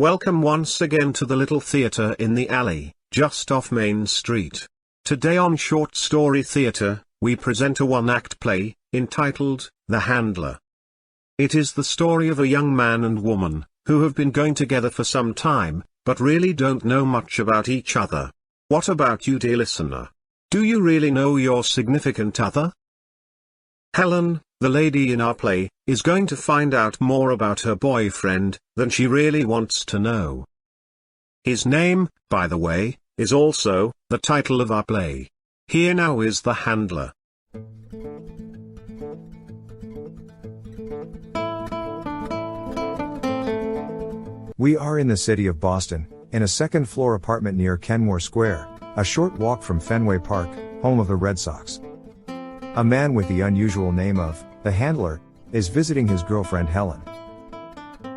Welcome once again to the little theater in the alley, just off Main Street. Today on Short Story Theater, we present a one-act play, entitled, The Handler. It is the story of a young man and woman, who have been going together for some time, but really don't know much about each other. What about you, dear listener? Do you really know your significant other? Helen, the lady in our play, is going to find out more about her boyfriend than she really wants to know. His name, by the way, is also the title of our play. Here now is The Handler. We are in the city of Boston, in a second-floor apartment near Kenmore Square, a short walk from Fenway Park, home of the Red Sox. A man with the unusual name of the Handler is visiting his girlfriend Helen.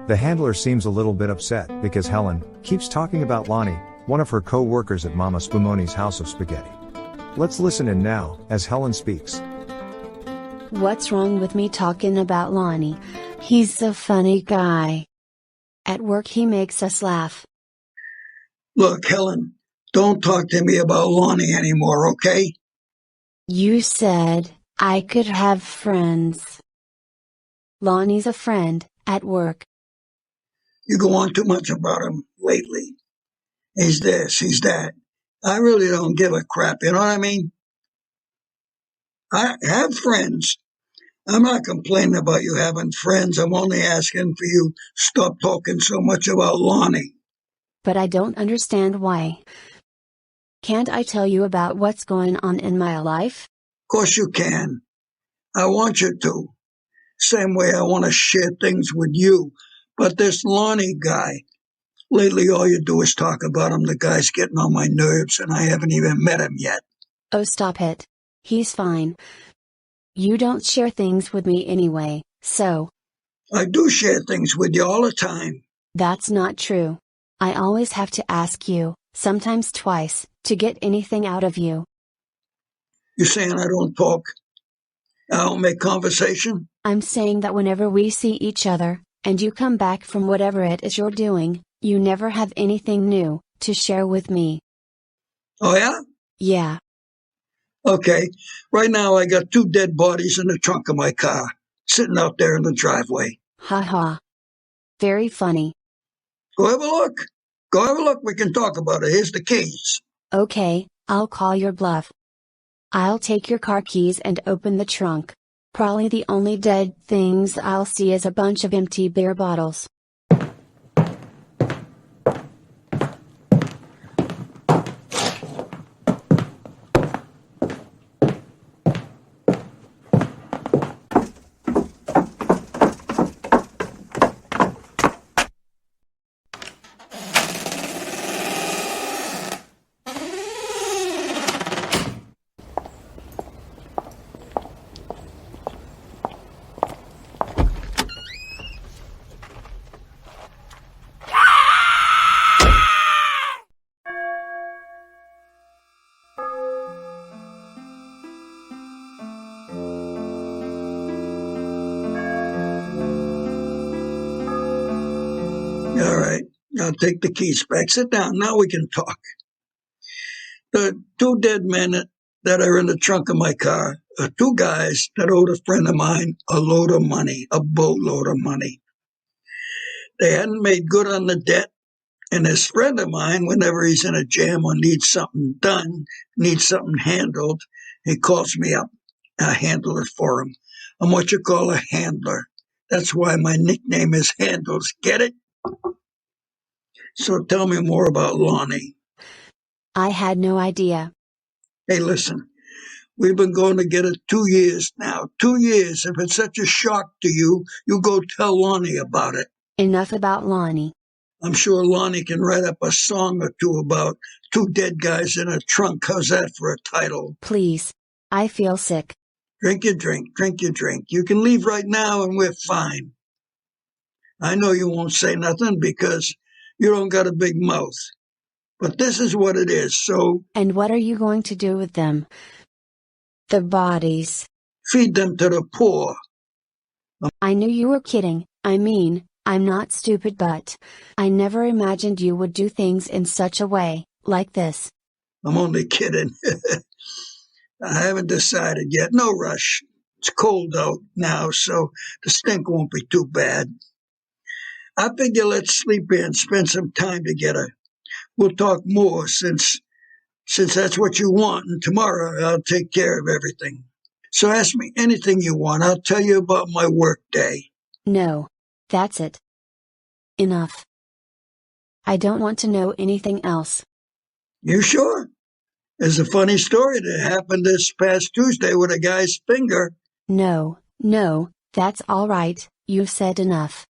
The Handler seems a little bit upset because Helen keeps talking about Lonnie, one of her co-workers at Mama Spumoni's House of Spaghetti. Let's listen in now, as Helen speaks. What's wrong with me talking about Lonnie? He's a funny guy. At work he makes us laugh. Look, Helen, don't talk to me about Lonnie anymore, okay? You said I could have friends. Lonnie's a friend, at work. You go on too much about him lately. He's this, he's that. I really don't give a crap, you know what I mean? I have friends. I'm not complaining about you having friends. I'm only asking for you stop talking so much about Lonnie. But I don't understand why. Can't I tell you about what's going on in my life? Of course you can. I want you to. Same way I want to share things with you. But this Lonnie guy, lately all you do is talk about him. The guy's getting on my nerves and I haven't even met him yet. Oh, stop it. He's fine. You don't share things with me anyway, so. I do share things with you all the time. That's not true. I always have to ask you, sometimes twice, to get anything out of you. You're saying I don't talk? I don't make conversation? I'm saying that whenever we see each other, and you come back from whatever it is you're doing, you never have anything new to share with me. Oh yeah? Yeah. Okay, right now I got 2 dead bodies in the trunk of my car, sitting out there in the driveway. Ha ha. Very funny. Go have a look. Go have a look, we can talk about it. Here's the keys. Okay, I'll call your bluff. I'll take your car keys and open the trunk. Probably the only dead things I'll see is a bunch of empty beer bottles. All right, I'll take the keys back. Sit down, now we can talk. The 2 dead men that are in the trunk of my car are 2 guys that owed a friend of mine a load of money, a boatload of money. They hadn't made good on the debt, and this friend of mine, whenever he's in a jam or needs something done, needs something handled, he calls me up. I handle it for him. I'm what you call a handler. That's why my nickname is Handles. Get it? So tell me more about Lonnie. I had no idea. Hey, listen, we've been going together 2 years now. 2 years. If it's such a shock to you, you go tell Lonnie about it. Enough about Lonnie. I'm sure Lonnie can write up a song or 2 about 2 dead guys in a trunk. How's that for a title? Please. I feel sick. Drink your drink, drink your drink. You can leave right now and we're fine. I know you won't say nothing because you don't got a big mouth. But this is what it is, so. And what are you going to do with them? The bodies. Feed them to the poor. I knew you were kidding. I mean, I'm not stupid, but I never imagined you would do things in such a way, like this. I'm only kidding. I haven't decided yet. No rush. It's cold out now, so the stink won't be too bad. I figure let's sleep here and spend some time together. We'll talk more since that's what you want, and tomorrow I'll take care of everything. So ask me anything you want. I'll tell you about my work day. No. That's it. Enough. I don't want to know anything else. You sure? There's a funny story that happened this past Tuesday with a guy's finger. No, that's all right, you've said enough.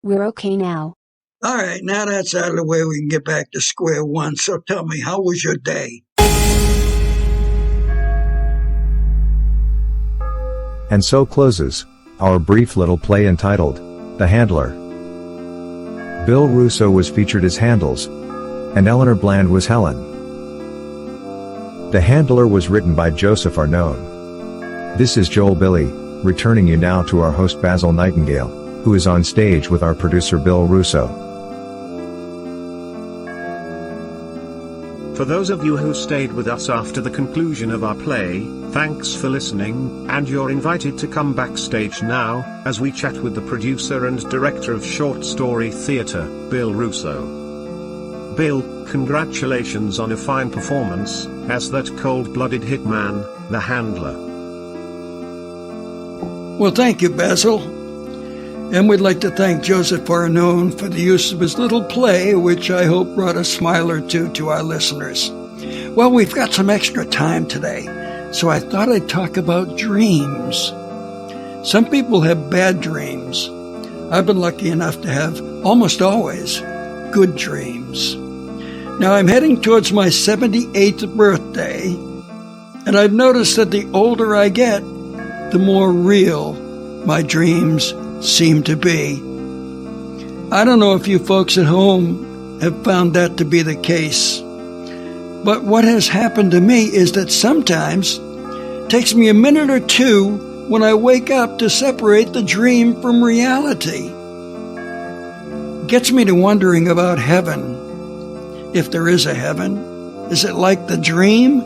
We're okay now. All right, now that's out of the way, we can get back to square one. So tell me, how was your day? And so closes our brief little play entitled The Handler. Bill Russo was featured as Handles, and Eleanor Bland was Helen. The Handler was written by Joseph Arnone. This is Joel Billy, returning you now to our host Basil Nightingale, who is on stage with our producer Bill Russo. For those of you who stayed with us after the conclusion of our play, thanks for listening, and you're invited to come backstage now, as we chat with the producer and director of Short Story Theatre, Bill Russo. Bill, congratulations on a fine performance, as that cold-blooded hitman, the Handler. Well, thank you, Basil. And we'd like to thank Joseph Arnone for the use of his little play, which I hope brought a smile or two to our listeners. Well, we've got some extra time today, so I thought I'd talk about dreams. Some people have bad dreams. I've been lucky enough to have, almost always, good dreams. Now, I'm heading towards my 78th birthday, and I've noticed that the older I get, the more real my dreams seem to be. I don't know if you folks at home have found that to be the case, but what has happened to me is that sometimes it takes me a minute or two when I wake up to separate the dream from reality. It gets me to wondering about heaven. If there is a heaven, is it like the dream,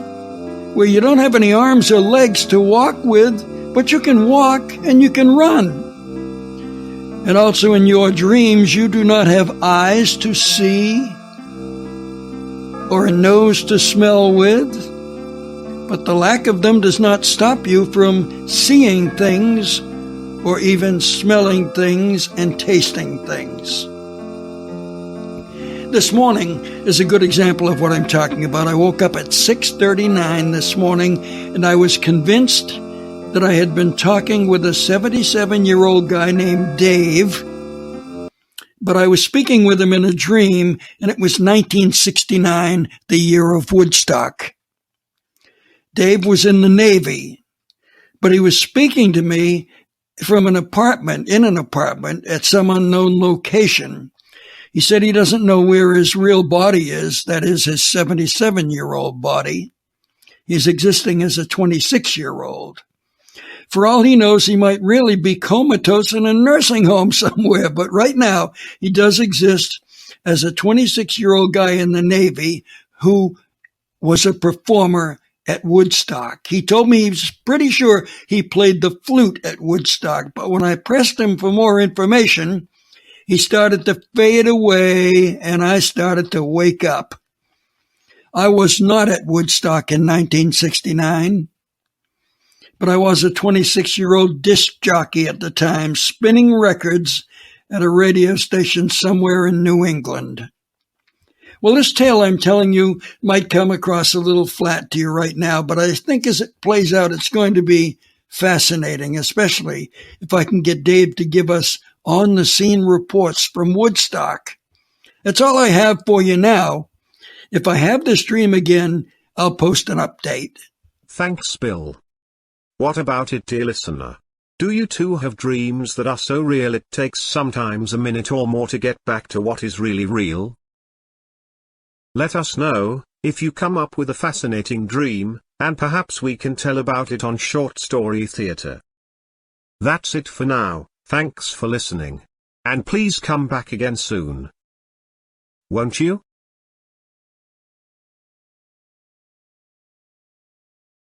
where you don't have any arms or legs to walk with, but you can walk and you can run? And also in your dreams, you do not have eyes to see or a nose to smell with, but the lack of them does not stop you from seeing things or even smelling things and tasting things. This morning is a good example of what I'm talking about. I woke up at 6:39 this morning, and I was convinced that I had been talking with a 77-year-old guy named Dave, but I was speaking with him in a dream, and it was 1969, the year of Woodstock. Dave was in the Navy, but he was speaking to me from in an apartment at some unknown location. He said he doesn't know where his real body is, that is, his 77-year-old body. He's existing as a 26-year-old. For all he knows, he might really be comatose in a nursing home somewhere, but right now he does exist as a 26-year-old guy in the Navy who was a performer at Woodstock. He told me he was pretty sure he played the flute at Woodstock, but when I pressed him for more information, he started to fade away, and I started to wake up. I was not at Woodstock in 1969, but I was a 26-year-old disc jockey at the time, spinning records at a radio station somewhere in New England. Well, this tale I'm telling you might come across a little flat to you right now, but I think as it plays out, it's going to be fascinating, especially if I can get Dave to give us on-the-scene reports from Woodstock. That's all I have for you now. If I have this dream again, I'll post an update. Thanks, Bill. What about it, dear listener? Do you too have dreams that are so real it takes sometimes a minute or more to get back to what is really real? Let us know, if you come up with a fascinating dream, and perhaps we can tell about it on Short Story Theatre. That's it for now. Thanks for listening. And please come back again soon. Won't you?